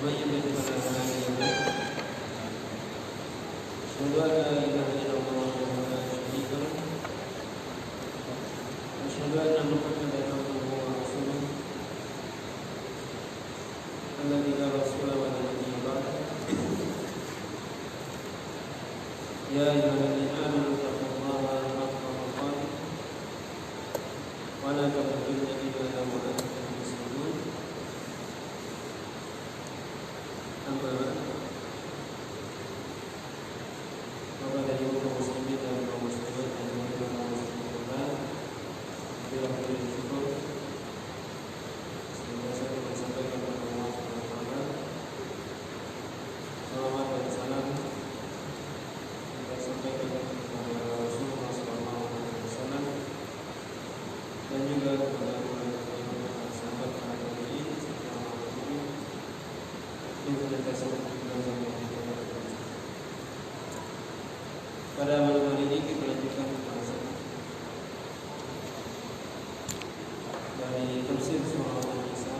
ومن يضلل فلا هادي له أشهد أن لا إله إلا الله وحده لا شريك له وأشهد أن محمدا عبده ورسوله الذي لا رسول ولا نبي بعده يا أيها الذين آمنوا اتقوا الله حق تقاته ولا تموتن إلا وأنتم مسلمون أما بعد فقد يقول مسلمين ومسلمات ومسلمات بأهل الشكر semoga saya menyampaikan kepada Allah Subhanahu wa taala salawat dan salam kita sampaikan kepada Rasulullah sallallahu alaihi wasallam dan juga kepada para sahabat para tabi'in serta orang-orang yang senantiasa belajar pada malam hari ini kita lanjutkan pembahasan dari tafsir surah An-Nisa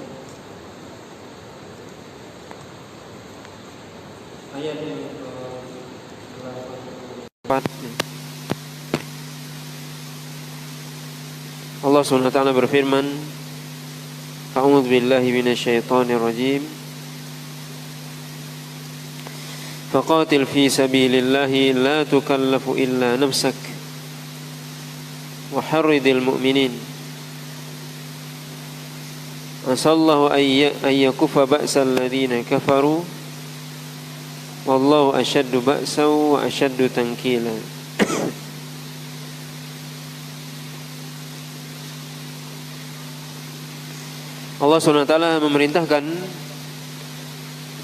ayat yang ke-8. Allah Subhanahu wa taala berfirman, A'udzu billahi minasyaitonir rajim. Faqatil fi sabilillahi la tukallafu illa nafsak wa harridil mu'minin. Asallahu ayyakufa ba'sal ladzina kafaru wallahu ashaddu ba'san wa ashaddu tankila. Allah SWT memerintahkan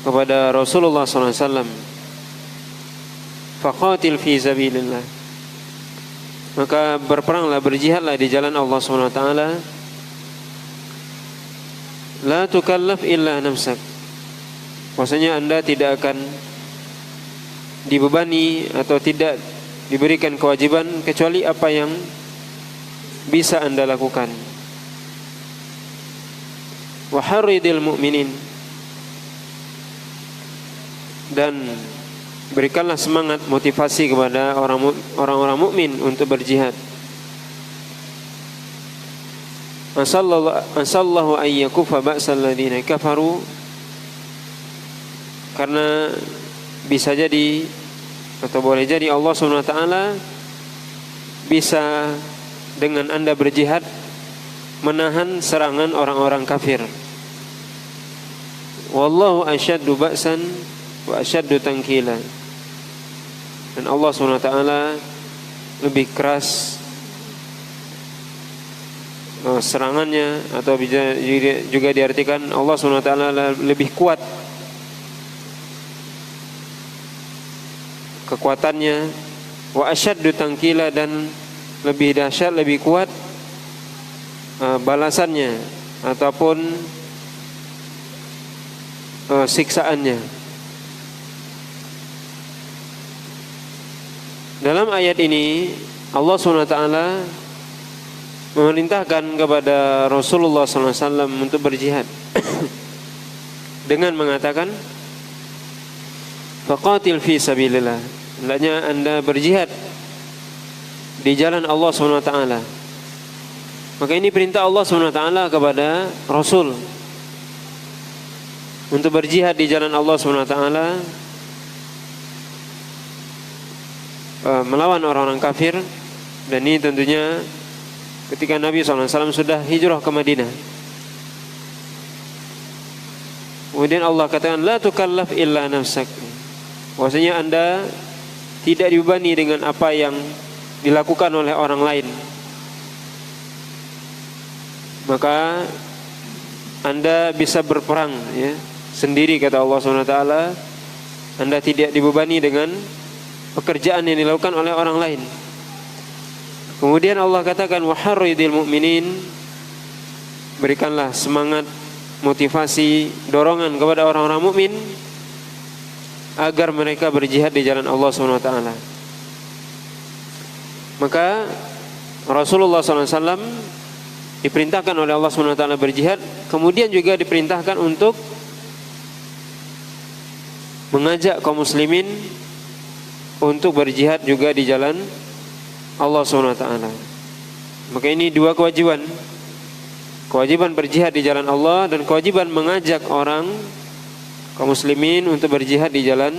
kepada Rasulullah SAW, faqatil fi sabilillah, maka berperanglah, berjihadlah di jalan Allah SWT. La tukallaf illa nafsak, maksudnya anda tidak akan dibebani atau tidak diberikan kewajiban kecuali apa yang bisa anda lakukan. Wa harridil mu'minin, dan berikanlah semangat, motivasi kepada orang-orang mukmin untuk berjihad. Asallahu ayyakufa ba'sal ladzina kafaru, karena bisa jadi atau boleh jadi Allah Subhanahu wa taala bisa dengan anda berjihad menahan serangan orang-orang kafir. Wallahu asyaddu ba'san wa asyaddu tankila, dan Allah Subhanahu wa taala lebih keras serangannya, atau juga diartikan Allah Subhanahu wa taala lebih kuat kekuatannya, wa asyaddu tankila, dan lebih dahsyat, lebih kuat balasannya ataupun siksaannya. Dalam ayat ini Allah SWT memerintahkan kepada Rasulullah SAW untuk berjihad dengan mengatakan, faqatil fi sabilillah, hendaknya anda berjihad di jalan Allah SWT. Maka ini perintah Allah SWT kepada Rasul untuk berjihad di jalan Allah SWT, melawan orang-orang kafir. Dan ini tentunya ketika Nabi SAW sudah hijrah ke Madinah. Kemudian Allah katakan, la tukallaf illa nafsak, maksudnya anda tidak dibebani dengan apa yang dilakukan oleh orang lain, maka anda bisa berperang sendiri, kata Allah SWT. Anda tidak dibebani dengan pekerjaan yang dilakukan oleh orang lain. Kemudian Allah katakan, wa harridil mu'minin, berikanlah semangat, motivasi, dorongan kepada orang-orang mukmin agar mereka berjihad di jalan Allah SWT. Maka Rasulullah SAW diperintahkan oleh Allah SWT berjihad, kemudian juga diperintahkan untuk mengajak kaum muslimin untuk berjihad juga di jalan Allah SWT. Maka ini dua kewajiban. Kewajiban berjihad di jalan Allah dan kewajiban mengajak orang kaum muslimin untuk berjihad di jalan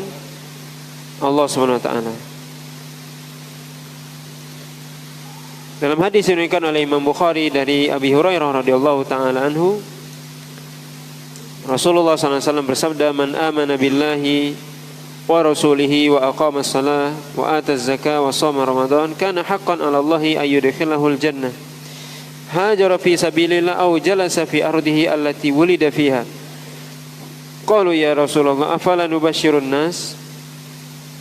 Allah SWT. Dalam hadis yang diriwayatkan oleh Imam Bukhari dari Abi Hurairah radhiyallahu taala anhu, Rasulullah SAW bersabda, "Man amana billahi wa rasulihi wa aqama as-salah wa ata az-zakah wa shoma ramadan kana haqqan 'ala Allahi ay yudkhilahul jannah. Hajara fi sabilillah aw jalasa fi ardihi allati wulida fiha." Qalu ya Rasulullah afala nubashshirun nas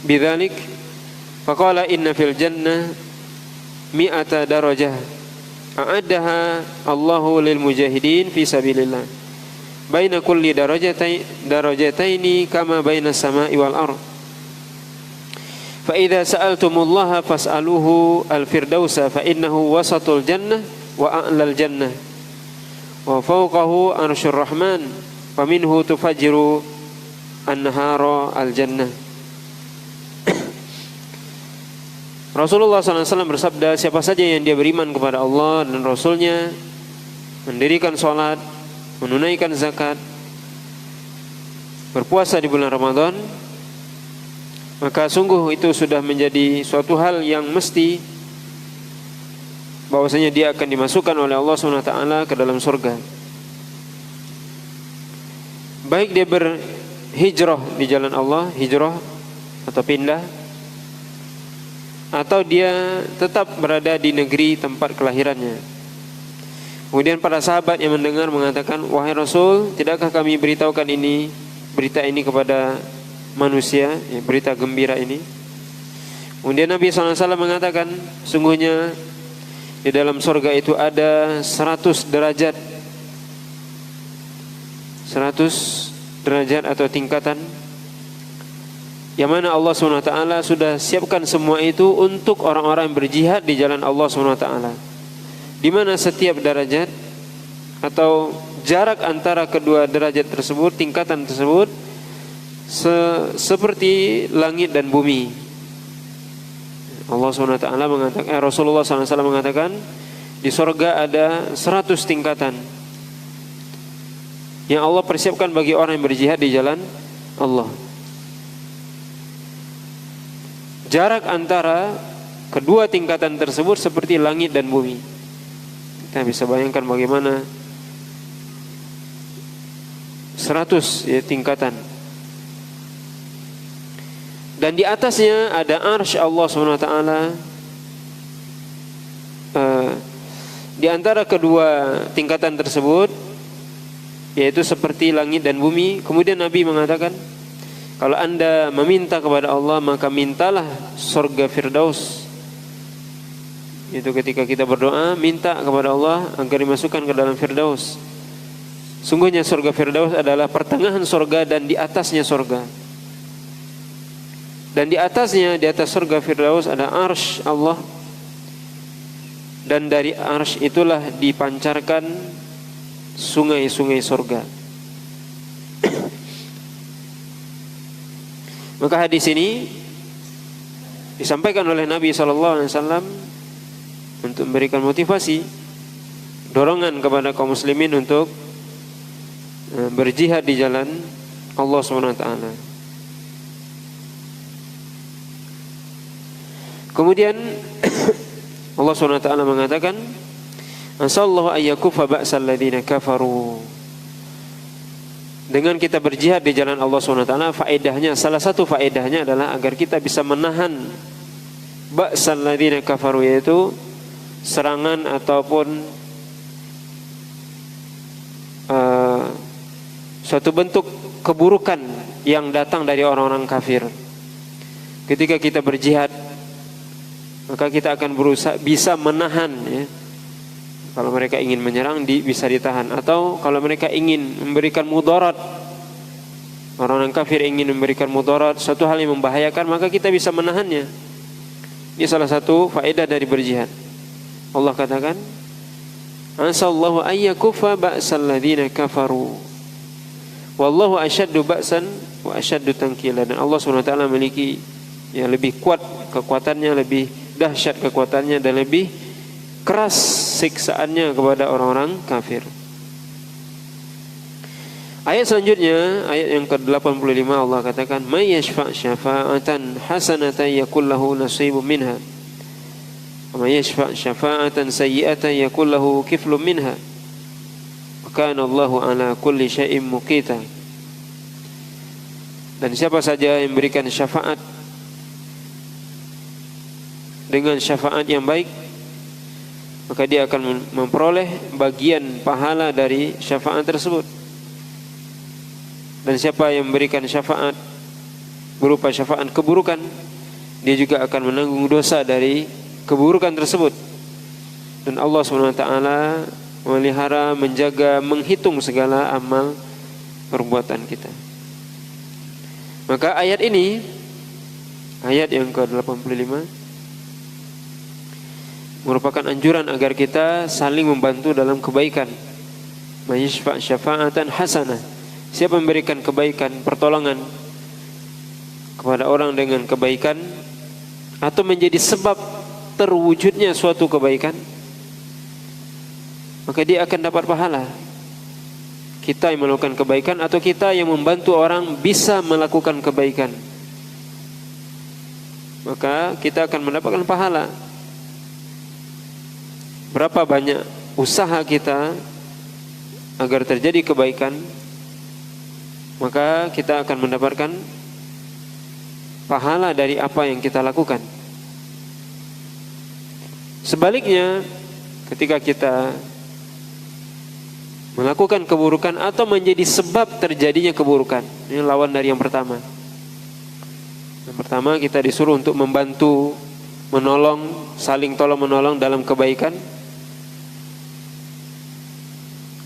bidzalik? Faqala inna fil jannah mi'ata darajah a'addaha Allahu lil mujahidin fi sabilillah baina kulli darajataini kama baina samai wal ard. Fa idza sa'altumullaha fas'aluhu al-firdausa fa innahu wasatul jannah wa a'lal jannah wa fawqahu arsyur rahman wa minhu tufajjiru anhara al-jannah. Rasulullah SAW bersabda, siapa saja yang dia beriman kepada Allah dan Rasulnya, mendirikan sholat, menunaikan zakat, berpuasa di bulan Ramadan, maka sungguh itu sudah menjadi suatu hal yang mesti bahwasanya dia akan dimasukkan oleh Allah SWT ke dalam surga. Baik dia berhijrah di jalan Allah, hijrah atau pindah, atau dia tetap berada di negeri tempat kelahirannya. Kemudian para sahabat yang mendengar mengatakan, wahai Rasul, tidakkah kami beritahukan berita ini kepada manusia, ya, berita gembira ini? Kemudian Nabi SAW mengatakan, sungguhnya di dalam surga itu ada 100 derajat, 100 derajat atau tingkatan, yang mana Allah SWT sudah siapkan semua itu untuk orang-orang yang berjihad di jalan Allah SWT. Di mana setiap derajat atau jarak antara kedua derajat tersebut, tingkatan tersebut, seperti langit dan bumi. Allah SWT mengatakan, Rasulullah SAW mengatakan, di surga ada 100 tingkatan yang Allah persiapkan bagi orang yang berjihad di jalan Allah. Jarak antara kedua tingkatan tersebut seperti langit dan bumi. Kita bisa bayangkan bagaimana 100 ya, tingkatan. Dan di atasnya ada arsy Allah SWT. Di antara kedua tingkatan tersebut, yaitu seperti langit dan bumi. Kemudian Nabi mengatakan, kalau anda meminta kepada Allah, maka mintalah surga Firdaus. Itu ketika kita berdoa, minta kepada Allah agar dimasukkan ke dalam Firdaus. Sungguhnya surga Firdaus adalah pertengahan surga dan di atasnya surga. Dan di atasnya, di atas surga Firdaus ada arsy Allah. Dan dari arsy itulah dipancarkan sungai-sungai surga. Maka hadis ini disampaikan oleh Nabi SAW untuk memberikan motivasi, dorongan kepada kaum muslimin untuk berjihad di jalan Allah SWT. Kemudian Allah SWT mengatakan, asallahu ayyakufa ba'sal ladina kafaru. Dengan kita berjihad di jalan Allah SWT, faedahnya, salah satu faedahnya adalah agar kita bisa menahan ba'sal ladina kafaru, yaitu serangan ataupun suatu bentuk keburukan yang datang dari orang-orang kafir. Ketika kita berjihad, maka kita akan berusaha bisa menahan, ya. Kalau mereka ingin menyerang bisa ditahan, atau kalau mereka ingin memberikan mudarat, orang-orang kafir ingin memberikan mudarat, suatu hal yang membahayakan, maka kita bisa menahannya. Ini salah satu faedah dari berjihad. Allah katakan, asallahu ayyakufa ba'sal ladzina kafaru wallahu asyaddu ba'san wa asyaddu tankila, dan Allah SWT memiliki lebih kuat kekuatannya, lebih dahsyat kekuatannya, dan lebih keras siksaannya kepada orang-orang kafir. Ayat selanjutnya, ayat yang ke-85, Allah katakan, may yashfa' syafa'atan hasanatan yakul lahu nasibun minha wa may yashfa' syafa'atan sayyi'atan yakul lahu kiflun minha wa kana Allahu ala kulli syai'in muqita. Dan siapa saja yang memberikan syafaat dengan syafaat yang baik, maka dia akan memperoleh bagian pahala dari syafaat tersebut. Dan siapa yang memberikan syafaat berupa syafaat keburukan, dia juga akan menanggung dosa dari keburukan tersebut. Dan Allah SWT memelihara, menjaga, menghitung segala amal perbuatan kita. Maka ayat ini, ayat yang ke-85, merupakan anjuran agar kita saling membantu dalam kebaikan. May yashfa' syafa'atan hasanah, siapa memberikan kebaikan, pertolongan kepada orang dengan kebaikan atau menjadi sebab terwujudnya suatu kebaikan, maka dia akan dapat pahala. Kita yang melakukan kebaikan atau kita yang membantu orang bisa melakukan kebaikan, maka kita akan mendapatkan pahala. Berapa banyak usaha kita agar terjadi kebaikan, maka kita akan mendapatkan pahala dari apa yang kita lakukan. Sebaliknya, ketika kita melakukan keburukan atau menjadi sebab terjadinya keburukan, ini lawan dari yang pertama. Yang pertama, kita disuruh untuk membantu, menolong, saling tolong menolong dalam kebaikan,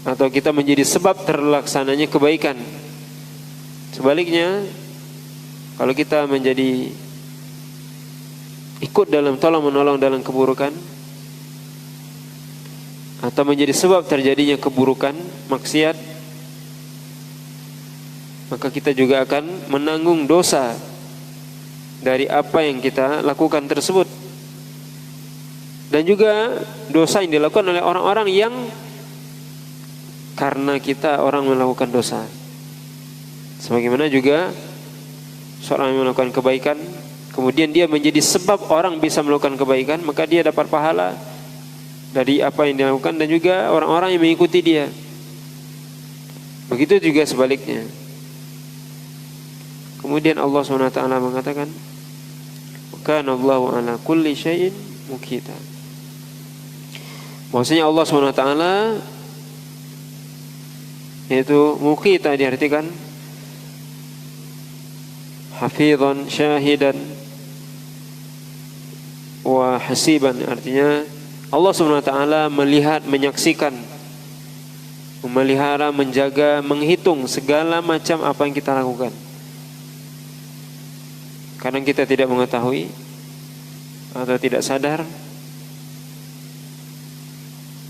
atau kita menjadi sebab terlaksananya kebaikan. Sebaliknya, kalau kita menjadi ikut dalam tolong menolong dalam keburukan atau menjadi sebab terjadinya keburukan, maksiat, maka kita juga akan menanggung dosa dari apa yang kita lakukan tersebut. Dan juga dosa yang dilakukan oleh orang-orang yang karena kita orang melakukan dosa. Sebagaimana juga seorang yang melakukan kebaikan, kemudian dia menjadi sebab orang bisa melakukan kebaikan, maka dia dapat pahala dari apa yang dilakukan, dan juga orang-orang yang mengikuti dia. Begitu juga sebaliknya. Kemudian Allah SWT mengatakan, kana Allahu ala kulli syai'in muqita. Maksudnya Allah SWT, yaitu muqita diartikan hafizan, syahidan, wa hasiban, artinya Allah SWT melihat, menyaksikan, memelihara, menjaga, menghitung segala macam apa yang kita lakukan. Kadang kita tidak mengetahui atau tidak sadar,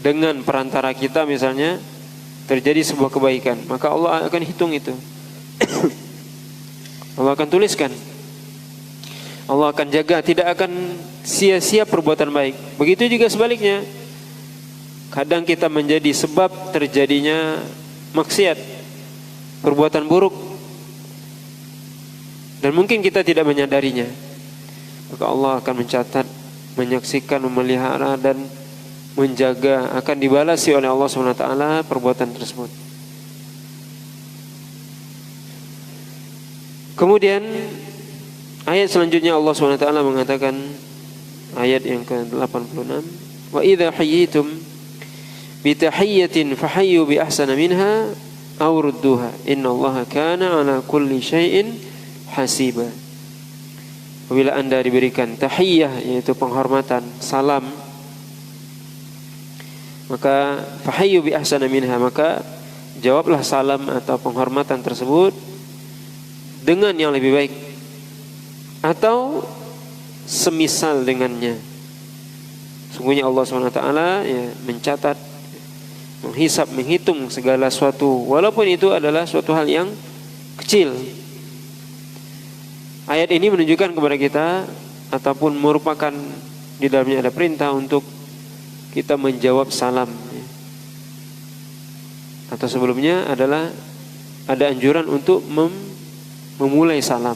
dengan perantara kita misalnya terjadi sebuah kebaikan, maka Allah akan hitung itu. Allah akan tuliskan, Allah akan jaga, tidak akan sia-sia perbuatan baik. Begitu juga sebaliknya, kadang kita menjadi sebab terjadinya maksiat, perbuatan buruk, dan mungkin kita tidak menyadarinya, maka Allah akan mencatat, menyaksikan, memelihara, dan menjaga, akan dibalasi oleh Allah SWT perbuatan tersebut. Kemudian ayat selanjutnya Allah SWT mengatakan, ayat yang ke-86, wa idza hayyitum bi tahiyyatin fahayyu bi ahsana minha aw rudduha innallaha kana ala kulli syai'in hasiba. Apabila Anda diberikan tahiyyah, yaitu penghormatan, salam, maka fahayyu bi ahsana minha, maka jawablah salam atau penghormatan tersebut dengan yang lebih baik atau semisal dengannya. Sungguhnya Allah SWT mencatat, menghisap, menghitung segala sesuatu, walaupun itu adalah suatu hal yang kecil, ayat ini menunjukkan kepada kita ataupun merupakan di dalamnya ada perintah untuk kita menjawab salam. Atau sebelumnya adalah ada anjuran untuk memulai salam.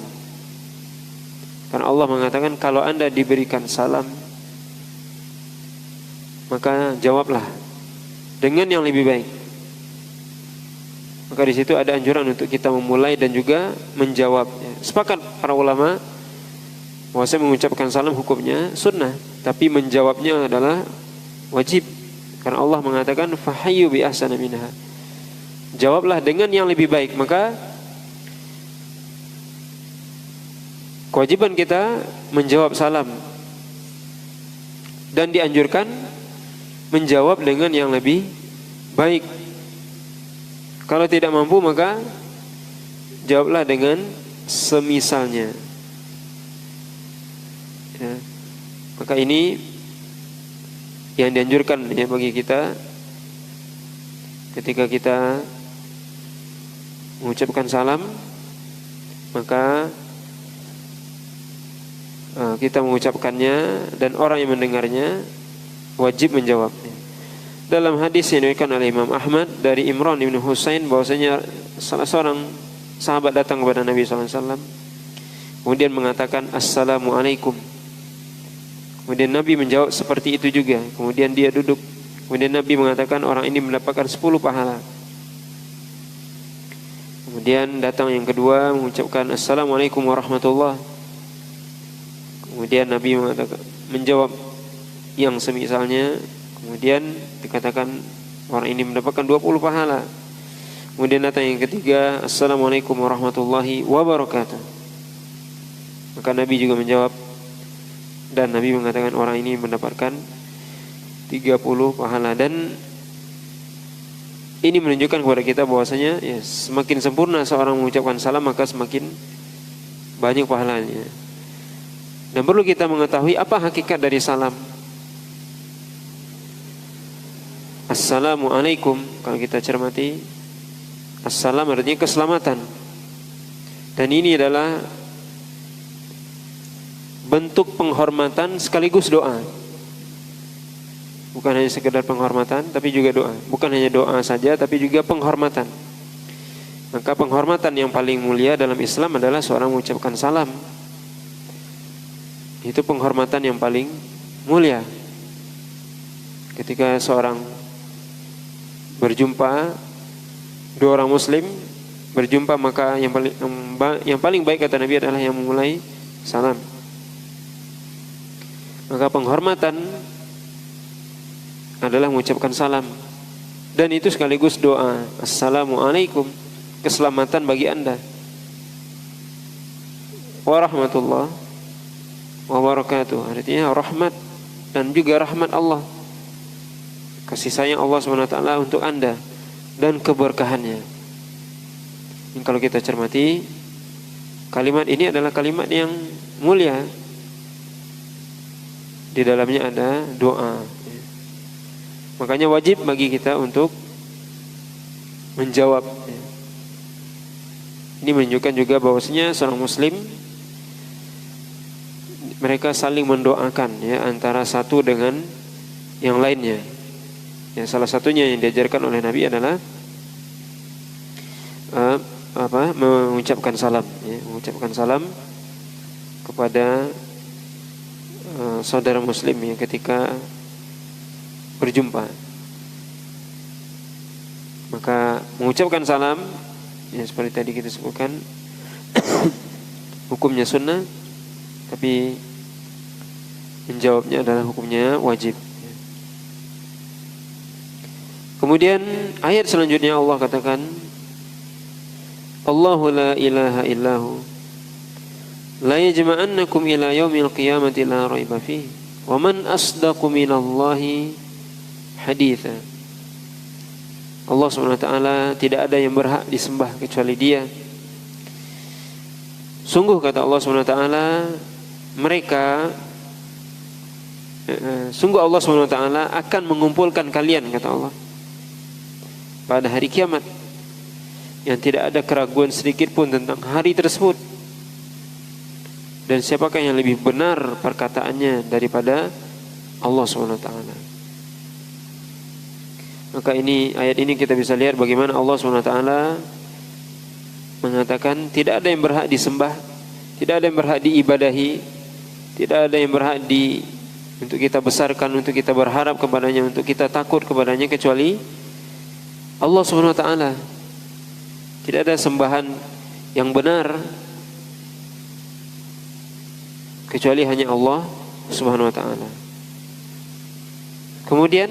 Karena Allah mengatakan kalau Anda diberikan salam, maka jawablah dengan yang lebih baik. Maka di situ ada anjuran untuk kita memulai dan juga menjawab. Sepakat para ulama bahwa saya mengucapkan salam hukumnya sunnah, tapi menjawabnya adalah wajib. Karena Allah mengatakan fahayyu bi ahsana minha. Jawablah dengan yang lebih baik. Maka kewajiban kita menjawab salam dan dianjurkan menjawab dengan yang lebih baik. Kalau tidak mampu maka jawablah dengan semisalnya. Ya. Maka ini yang dianjurkan ya bagi kita ketika kita mengucapkan salam, maka kita mengucapkannya dan orang yang mendengarnya wajib menjawabnya. Dalam hadis yang diriwayatkan oleh Imam Ahmad dari Imran bin Husain bahwasanya salah seorang sahabat datang kepada Nabi SAW, kemudian mengatakan Assalamualaikum. Kemudian Nabi menjawab seperti itu juga. Kemudian dia duduk. Kemudian Nabi mengatakan orang ini mendapatkan 10 pahala. Kemudian datang yang kedua mengucapkan Assalamualaikum warahmatullahi. Kemudian Nabi mengatakan, menjawab yang semisalnya. Kemudian dikatakan orang ini mendapatkan 20 pahala. Kemudian datang yang ketiga, Assalamualaikum warahmatullahi wabarakatuh. Maka Nabi juga menjawab dan Nabi mengatakan orang ini mendapatkan 30 pahala. Dan ini menunjukkan kepada kita bahwasanya ya, semakin sempurna seorang mengucapkan salam maka semakin banyak pahalanya. Dan perlu kita mengetahui apa hakikat dari salam. Assalamualaikum, kalau kita cermati, assalam artinya keselamatan. Dan ini adalah bentuk penghormatan sekaligus doa. Bukan hanya sekedar penghormatan, tapi juga doa. Bukan hanya doa saja, tapi juga penghormatan. Maka penghormatan yang paling mulia dalam Islam adalah seorang mengucapkan salam. Itu penghormatan yang paling mulia. Ketika seorang berjumpa, dua orang muslim berjumpa, maka yang paling baik kata Nabi adalah yang memulai salam. Maka penghormatan adalah mengucapkan salam, dan itu sekaligus doa. Assalamualaikum, keselamatan bagi Anda. Warahmatullah wabarakatuh, artinya rahmat dan juga rahmat Allah, kasih sayang Allah SWT untuk Anda dan keberkahannya. Ini kalau kita cermati, kalimat ini adalah kalimat yang mulia. Di dalamnya ada doa. Makanya wajib bagi kita untuk menjawab. Ini menunjukkan juga bahwasanya seorang muslim mereka saling mendoakan ya, antara satu dengan yang lainnya. Ya, salah satunya yang diajarkan oleh Nabi adalah mengucapkan salam, ya, mengucapkan salam kepada saudara muslim ya, ketika berjumpa. Maka mengucapkan salam ya, seperti tadi kita sebutkan hukumnya sunnah, tapi menjawabnya adalah hukumnya wajib. Kemudian ayat selanjutnya Allah katakan, Allahu la ilaha illahu la yajma'annakum ila yaumil qiyamati la raiba fihi wa man asdaqu minallahi haditha. Allah SWT tidak ada yang berhak disembah kecuali Dia. Sungguh kata Allah SWT, sungguh Allah SWT akan mengumpulkan kalian, kata Allah, pada hari kiamat, yang tidak ada keraguan sedikit pun tentang hari tersebut. Dan siapakah yang lebih benar perkataannya daripada Allah SWT. Maka ayat ini kita bisa lihat bagaimana Allah SWT mengatakan tidak ada yang berhak disembah, tidak ada yang berhak diibadahi, tidak ada yang berhak untuk kita besarkan, untuk kita berharap kepadanya, untuk kita takut kepadanya kecuali Allah SWT. Tidak ada sembahan yang benar kecuali hanya Allah Subhanahu wa taala. Kemudian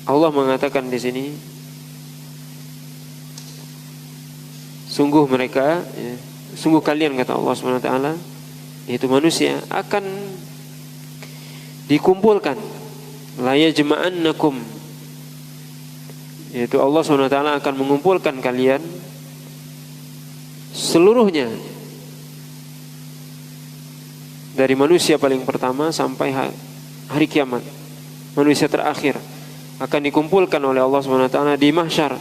Allah mengatakan di sini, sungguh mereka, sungguh kalian, kata Allah Subhanahu wa taala, yaitu manusia, akan dikumpulkan, la yajma'annakum, yaitu Allah Subhanahu wa taala akan mengumpulkan kalian seluruhnya, dari manusia paling pertama sampai hari kiamat, manusia terakhir akan dikumpulkan oleh Allah Subhanahu wa taala di mahsyar,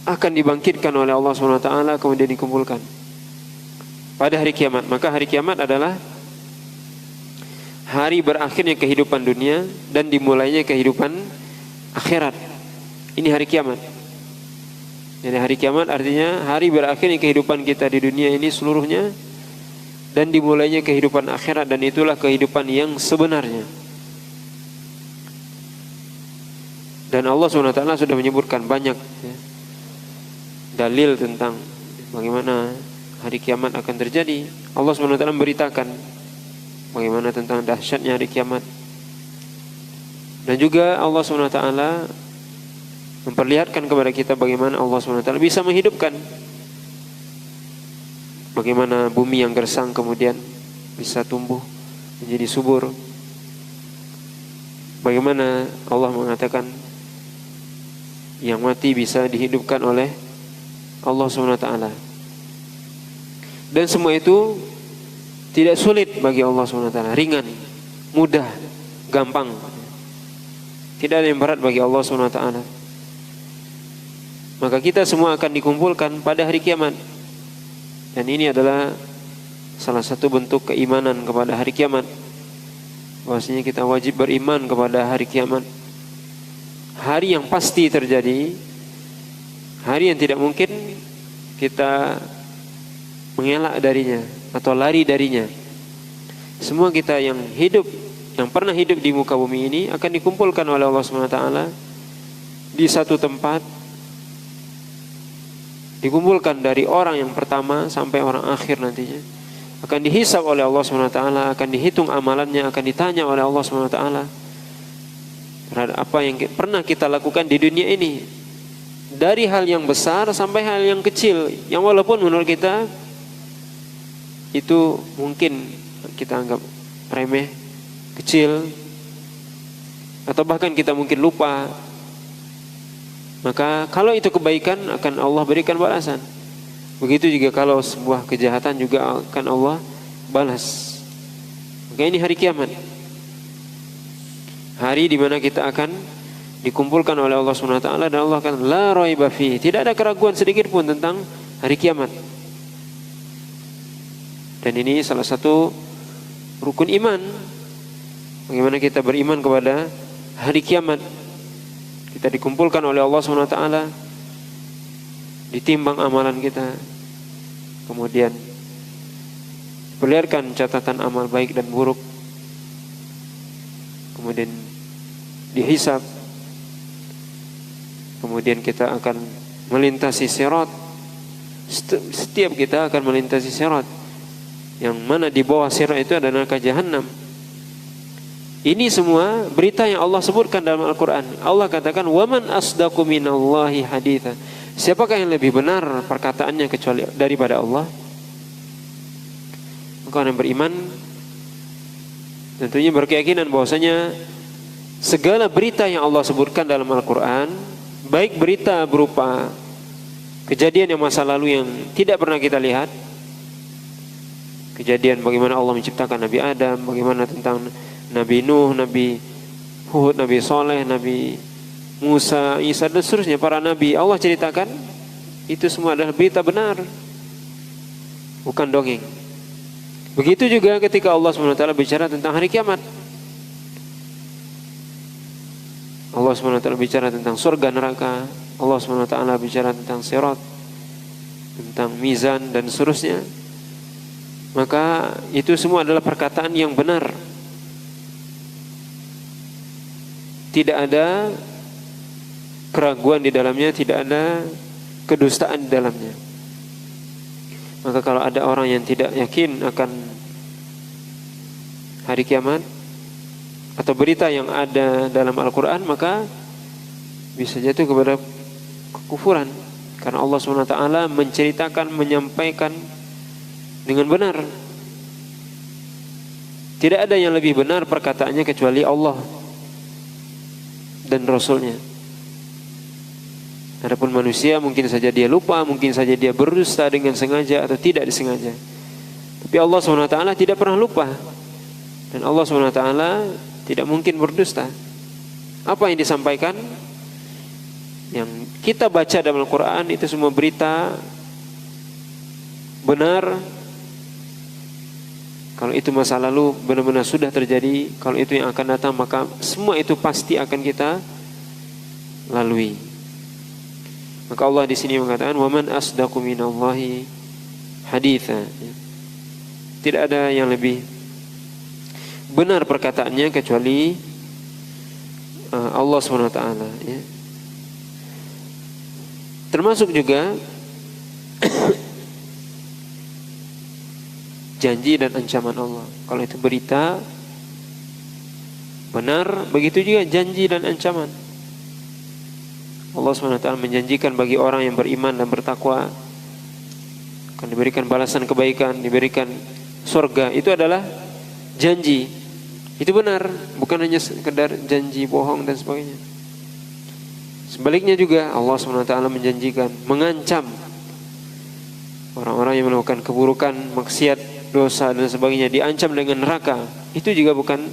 akan dibangkitkan oleh Allah Subhanahu wa taala, kemudian dikumpulkan pada hari kiamat. Maka hari kiamat adalah hari berakhirnya kehidupan dunia dan dimulainya kehidupan akhirat. Ini hari kiamat. Jadi hari kiamat artinya hari berakhirnya kehidupan kita di dunia ini seluruhnya dan dimulainya kehidupan akhirat, dan itulah kehidupan yang sebenarnya. Dan Allah SWT sudah menyebutkan banyak dalil tentang bagaimana hari kiamat akan terjadi. Allah SWT memberitakan bagaimana tentang dahsyatnya hari kiamat. Dan juga Allah SWT memperlihatkan kepada kita bagaimana Allah SWT bisa menghidupkan, bagaimana bumi yang gersang kemudian bisa tumbuh menjadi subur. Bagaimana Allah mengatakan yang mati bisa dihidupkan oleh Allah SWT. Dan semua itu tidak sulit bagi Allah SWT, ringan, mudah, gampang. Tidak ada yang berat bagi Allah SWT. Maka kita semua akan dikumpulkan pada hari kiamat. Dan ini adalah salah satu bentuk keimanan kepada hari kiamat. Bahwasanya kita wajib beriman kepada hari kiamat. Hari yang pasti terjadi, hari yang tidak mungkin kita mengelak darinya atau lari darinya. Semua kita yang hidup, yang pernah hidup di muka bumi ini akan dikumpulkan oleh Allah SWT di satu tempat. Dikumpulkan dari orang yang pertama sampai orang akhir nantinya. Akan dihisab oleh Allah SWT, akan dihitung amalannya, akan ditanya oleh Allah SWT terhadap apa yang pernah kita lakukan di dunia ini. Dari hal yang besar sampai hal yang kecil, yang walaupun menurut kita itu mungkin kita anggap remeh, kecil, atau bahkan kita mungkin lupa. Maka kalau itu kebaikan akan Allah berikan balasan. Begitu juga kalau sebuah kejahatan juga akan Allah balas. Maka ini hari kiamat, hari di mana kita akan dikumpulkan oleh Allah SWT, dan Allah akan la raiba fi, tidak ada keraguan sedikit pun tentang hari kiamat. Dan ini salah satu rukun iman. Bagaimana kita beriman kepada hari kiamat. Kita dikumpulkan oleh Allah SWT, ditimbang amalan kita, kemudian diperlihatkan catatan amal baik dan buruk, kemudian dihisab, kemudian kita akan melintasi sirat. Setiap kita akan melintasi sirat, yang mana di bawah sirat itu adalah neraka jahanam. Ini semua berita yang Allah sebutkan dalam Al-Quran. Allah katakan, waman asdaqu minallahi haditha, siapakah yang lebih benar perkataannya kecuali daripada Allah? Maka orang beriman tentunya berkeyakinan bahwasanya segala berita yang Allah sebutkan dalam Al-Quran, baik berita berupa kejadian yang masa lalu yang tidak pernah kita lihat, kejadian bagaimana Allah menciptakan Nabi Adam, bagaimana tentang Nabi Nuh, Nabi Hud, Nabi Soleh, Nabi Musa, Isa dan seterusnya, para nabi Allah ceritakan, itu semua adalah berita benar. bukan dongeng. Begitu juga ketika Allah SWT bicara tentang hari kiamat. Allah SWT bicara tentang surga neraka, Allah SWT bicara tentang sirat, tentang mizan dan seterusnya. Maka itu semua adalah perkataan yang benar. Tidak ada keraguan di dalamnya, tidak ada kedustaan di dalamnya. Maka kalau ada orang yang tidak yakin akan hari kiamat atau berita yang ada dalam Al-Quran, maka bisa jatuh kepada kekufuran. Karena Allah SWT menceritakan, menyampaikan dengan benar. Tidak ada yang lebih benar perkataannya kecuali Allah dan Rasulnya. Adapun manusia mungkin saja dia lupa, mungkin saja dia berdusta dengan sengaja atau tidak disengaja. Tapi Allah SWT tidak pernah lupa. Dan Allah SWT tidak mungkin berdusta. Apa yang disampaikan, yang kita baca dalam Al-Quran, itu semua berita benar. Kalau itu masa lalu benar-benar sudah terjadi, kalau itu yang akan datang, maka semua itu pasti akan kita lalui. Maka Allah di sini mengatakan, "Waman asdaqu minallahi haditha." Tidak ada yang lebih benar perkataannya kecuali Allah SWT. Ya. Termasuk juga janji dan ancaman Allah. Kalau itu berita benar, begitu juga janji dan ancaman. Allah SWT menjanjikan bagi orang yang beriman dan bertakwa akan diberikan balasan kebaikan, diberikan surga. Itu adalah janji. Itu benar, bukan hanya sekedar janji bohong dan sebagainya. Sebaliknya juga Allah SWT menjanjikan, mengancam orang-orang yang melakukan keburukan, maksiat, dosa dan sebagainya, diancam dengan neraka. Itu juga bukan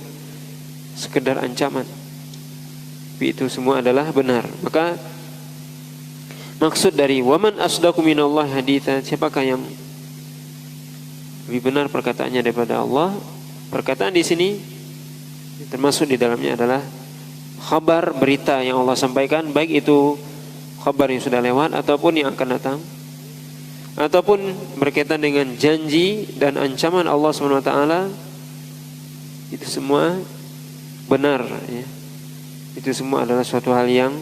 sekedar ancaman, tapi itu semua adalah benar. Maka maksud dari waman asdaqu minallahi haditha, siapakah yang lebih benar perkataannya daripada Allah? Perkataan di sini termasuk di dalamnya adalah kabar, berita yang Allah sampaikan, baik itu kabar yang sudah lewat ataupun yang akan datang, ataupun berkaitan dengan janji dan ancaman Allah SWT. Itu semua benar, ya. Itu semua adalah suatu hal yang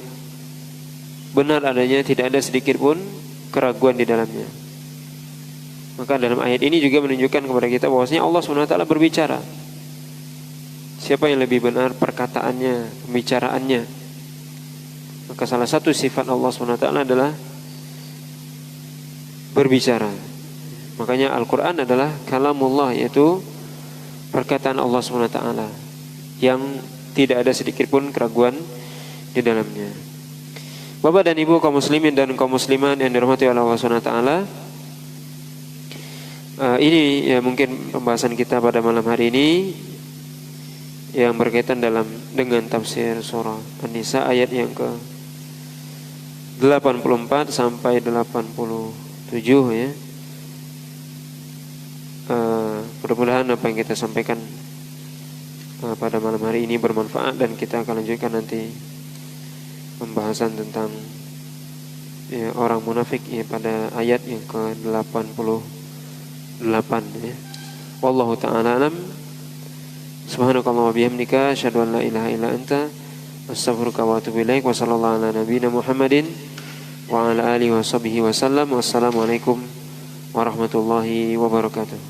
benar adanya, tidak ada sedikit pun keraguan di dalamnya. Maka dalam ayat ini juga menunjukkan kepada kita bahwasanya Allah SWT berbicara. Siapa yang lebih benar perkataannya, pembicaraannya? Maka salah satu sifat Allah SWT adalah berbicara. Makanya Al-Quran adalah kalamullah, yaitu perkataan Allah SWT yang tidak ada sedikit pun keraguan di dalamnya. Bapak dan Ibu kaum muslimin dan kaum muslimat yang dirahmati oleh Allah SWT, ini ya mungkin pembahasan kita pada malam hari ini yang berkaitan dengan tafsir surah An-Nisa ayat yang ke 84 sampai 87, ya. Mudah-mudahan apa yang kita sampaikan pada malam hari ini bermanfaat, dan kita akan lanjutkan nanti pembahasan tentang ya, orang munafik, ya, pada ayat yang ke 88, ya. Wallahu ta'ala alam. Subhanakallah wa bihamdika asyhadu an la ilaha illa anta astaghfiruka wa atubu ilaik. Wa sallallahu ala nabiyyina Muhammadin wa ala alihi wa sahbihi wa sallam. Wassalamualaikum warahmatullahi wabarakatuh.